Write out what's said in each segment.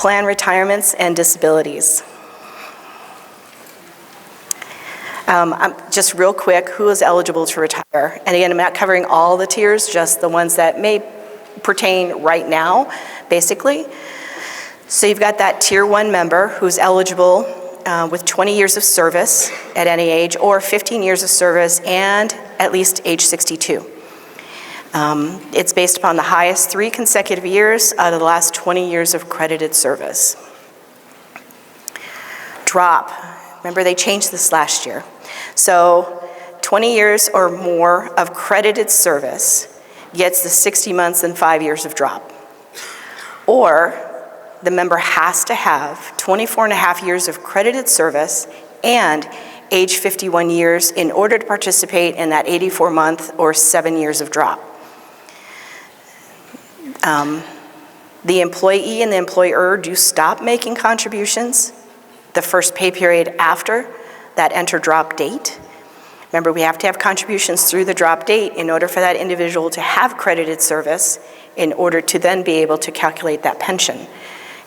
Plan retirements and disabilities. Just real quick, who is eligible to retire? And again, I'm not covering all the tiers, just the ones that may pertain right now, basically. So you've got that Tier 1 member who's eligible with 20 years of service at any age, or 15 years of service and at least age 62. It's based upon the highest 3 consecutive years out of the last 20 years of credited service. Drop. Remember, they changed this last year. So 20 years or more of credited service gets the 60 months and 5 years of drop. Or the member has to have 24 and a half years of credited service and age 51 years in order to participate in that 84-month or 7 years of drop. The employee and the employer do stop making contributions the first pay period after that enter drop date. Remember, we have to have contributions through the drop date in order for that individual to have credited service in order to then be able to calculate that pension.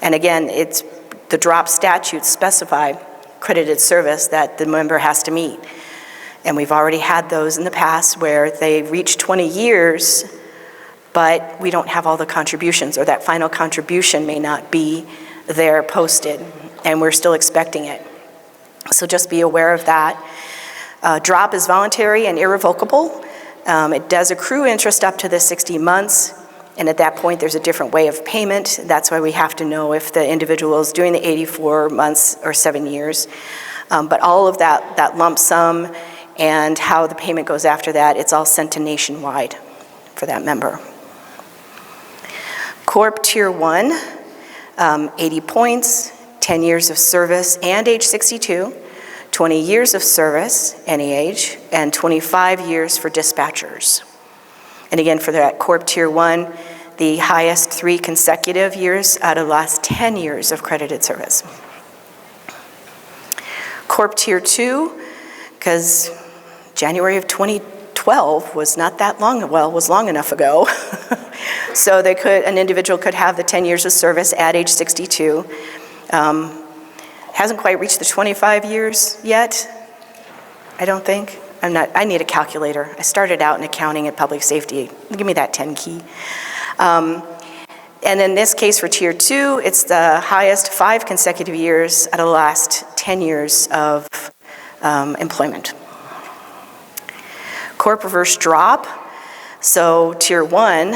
And again, it's the drop statutes specify credited service that the member has to meet. And we've already had those in the past where they reach 20 years, but we don't have all the contributions, or that final contribution may not be there posted, and we're still expecting it. So just be aware of that. Drop is voluntary and irrevocable. It does accrue interest up to the 60 months, and at that point there's a different way of payment. That's why we have to know if the individual is doing the 84 months or 7 years. But all of that lump sum and how the payment goes after that, it's all sent to Nationwide for that member. Corp Tier 1, 80 points, 10 years of service and age 62, 20 years of service, any age, and 25 years for dispatchers. And again, for that Corp Tier 1, the highest 3 consecutive years out of the last 10 years of credited service. Corp Tier 2, because January of 2012 was not that long, well, was long enough ago. So an individual could have the 10 years of service at age 62. Hasn't quite reached the 25 years yet, I don't think. I need a calculator. I started out in accounting and public safety. Give me that 10 key. And in this case for Tier 2, it's the highest 5 consecutive years out of the last 10 years of employment. Corp reverse drop. So Tier 1,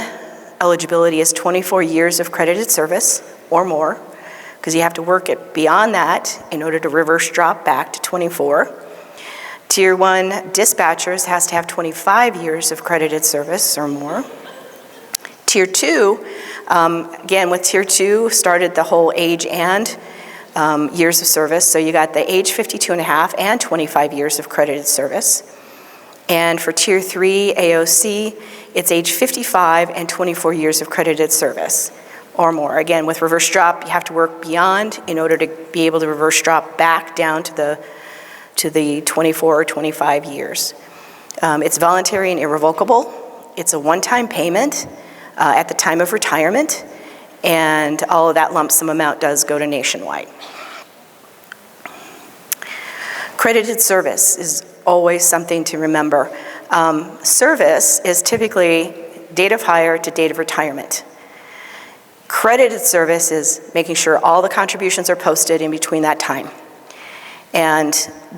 eligibility is 24 years of credited service or more, because you have to work it beyond that in order to reverse drop back to 24. Tier 1 dispatchers has to have 25 years of credited service or more. Tier 2, again with Tier 2, started the whole age and years of service. So you got the age 52 and a half and 25 years of credited service. And for Tier 3 AOC, it's age 55 and 24 years of credited service or more. Again, with reverse drop, you have to work beyond in order to be able to reverse drop back down to the 24 or 25 years. It's voluntary and irrevocable. It's a one-time payment at the time of retirement, and all of that lump sum amount does go to Nationwide. Credited service is always something to remember. Service is typically date of hire to date of retirement. Credited service is making sure all the contributions are posted in between that time. And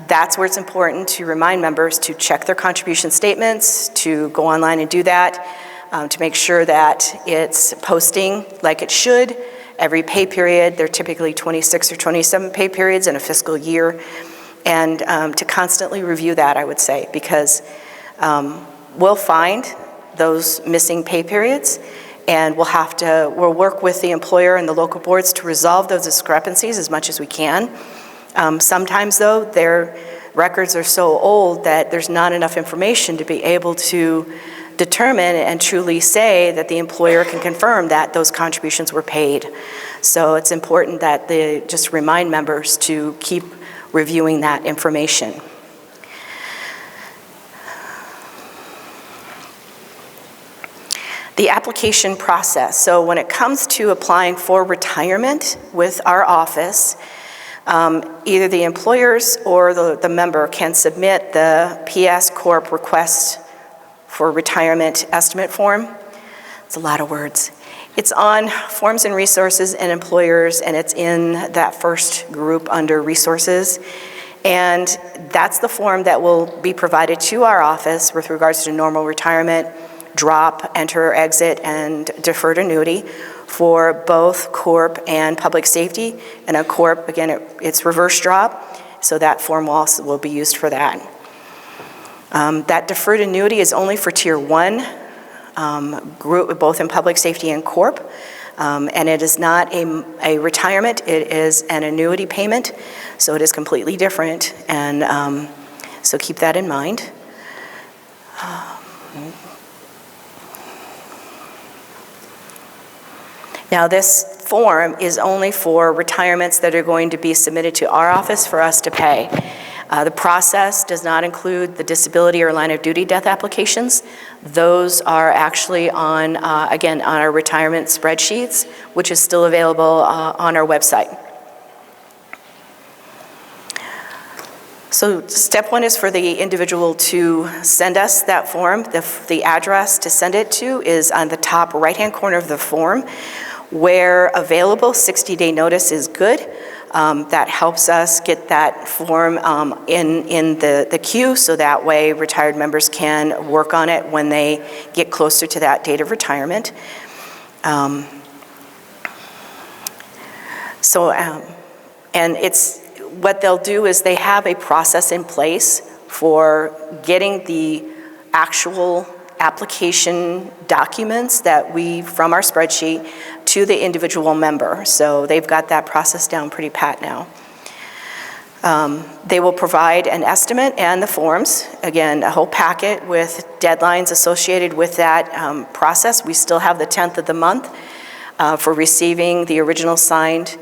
that's where it's important to remind members to check their contribution statements, to go online and do that, to make sure that it's posting like it should. Every pay period, there are typically 26 or 27 pay periods in a fiscal year. And to constantly review that, I would say, because we'll find those missing pay periods, and we'll work with the employer and the local boards to resolve those discrepancies as much as we can. Sometimes though, their records are so old that there's not enough information to be able to determine and truly say that the employer can confirm that those contributions were paid. So it's important that they just remind members to keep reviewing that information. The application process. So when it comes to applying for retirement with our office, either the employers or the member can submit the PS Corp request for retirement estimate form. It's a lot of words. It's on Forms and Resources and Employers, and it's in that first group under Resources. And that's the form that will be provided to our office with regards to normal retirement, drop, enter, exit, and deferred annuity for both Corp and Public Safety. And a Corp, again, it's reverse drop, so that form also will be used for that. That deferred annuity is only for Tier 1 group, both in Public Safety and Corp. And it is not a retirement, it is an annuity payment, so it is completely different, and so keep that in mind. Now this form is only for retirements that are going to be submitted to our office for us to pay. The process does not include the disability or line of duty death applications. Those are actually on, again, on our retirement spreadsheets, which is still available on our website. So step one is for the individual to send us that form. The address to send it to is on the top right-hand corner of the form. Where available, 60-day notice is good. That helps us get that form in the queue, so that way retired members can work on it when they get closer to that date of retirement. And it's what they'll do is they have a process in place for getting the actual application documents that from our spreadsheet to the individual member. So they've got that process down pretty pat now. They will provide an estimate and the forms. Again, a whole packet with deadlines associated with that process. We still have the 10th of the month for receiving the original signed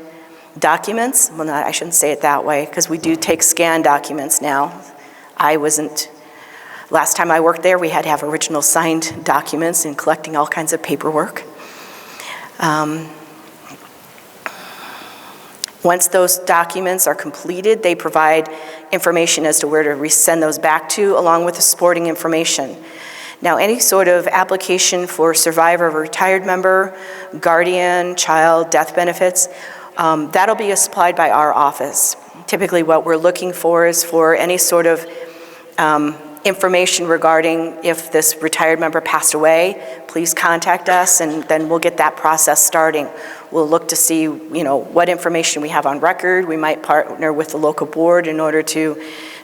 documents. Well, I shouldn't say it that way, because we do take scanned documents now. Last time I worked there, we had to have original signed documents and collecting all kinds of paperwork. Once those documents are completed, they provide information as to where to resend those back to, along with the supporting information. Now, any sort of application for survivor of a retired member, guardian, child, death benefits, that'll be supplied by our office. Typically what we're looking for is for any sort of information regarding if this retired member passed away, please contact us, and then we'll get that process starting. We'll look to see, what information we have on record. We might partner with the local board in order to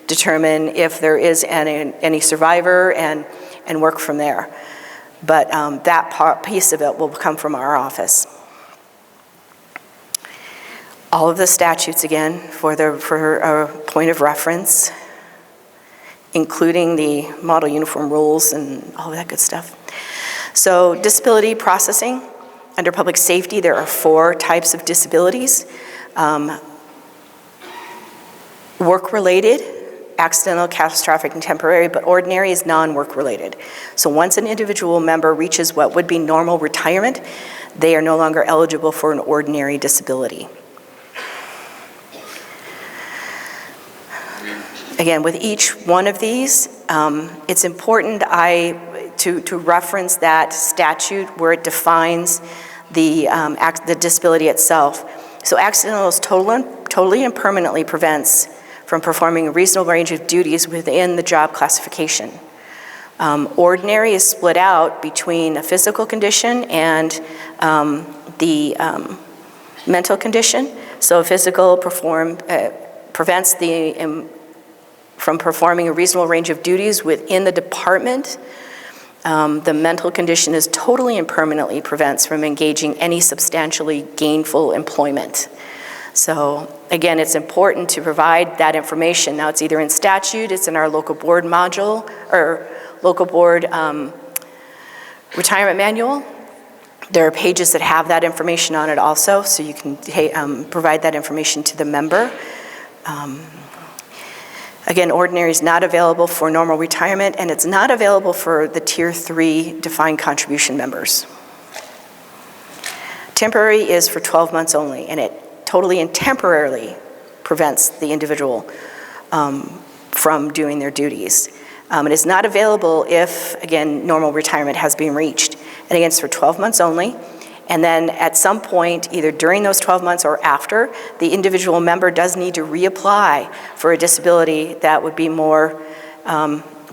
determine if there is any survivor and work from there. But that piece of it will come from our office. All of the statutes, again, for a point of reference, including the model uniform rules and all that good stuff. So disability processing. Under public safety, there are 4 types of disabilities. Work-related, accidental, catastrophic, and temporary, but ordinary is non-work related. So once an individual member reaches what would be normal retirement, they are no longer eligible for an ordinary disability. Again, with each one of these, it's important to reference that statute where it defines the disability itself. So accidental is totally and permanently prevents from performing a reasonable range of duties within the job classification. Ordinary is split out between a physical condition and the mental condition. So physical prevents from performing a reasonable range of duties within the department. The mental condition is totally and permanently prevents from engaging any substantially gainful employment. So again, it's important to provide that information. Now it's either in statute, it's in our local board module, or local board retirement manual. There are pages that have that information on it also, so you can provide that information to the member. Again, ordinary is not available for normal retirement, and it's not available for the Tier 3 defined contribution members. Temporary is for 12 months only, and it totally and temporarily prevents the individual from doing their duties. It is not available if, again, normal retirement has been reached. And again, it's for 12 months only. And then at some point, either during those 12 months or after, the individual member does need to reapply for a disability that would be more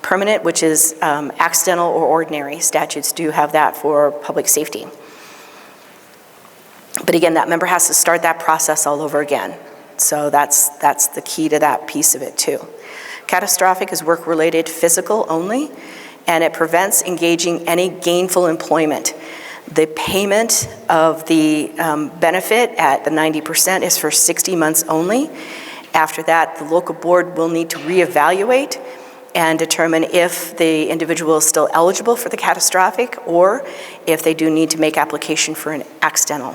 permanent, which is accidental or ordinary. Statutes do have that for public safety. But again, that member has to start that process all over again. So that's the key to that piece of it too. Catastrophic is work-related physical only, and it prevents engaging any gainful employment. The payment of the benefit at the 90% is for 60 months only. After that, the local board will need to reevaluate and determine if the individual is still eligible for the catastrophic or if they do need to make application for an accidental.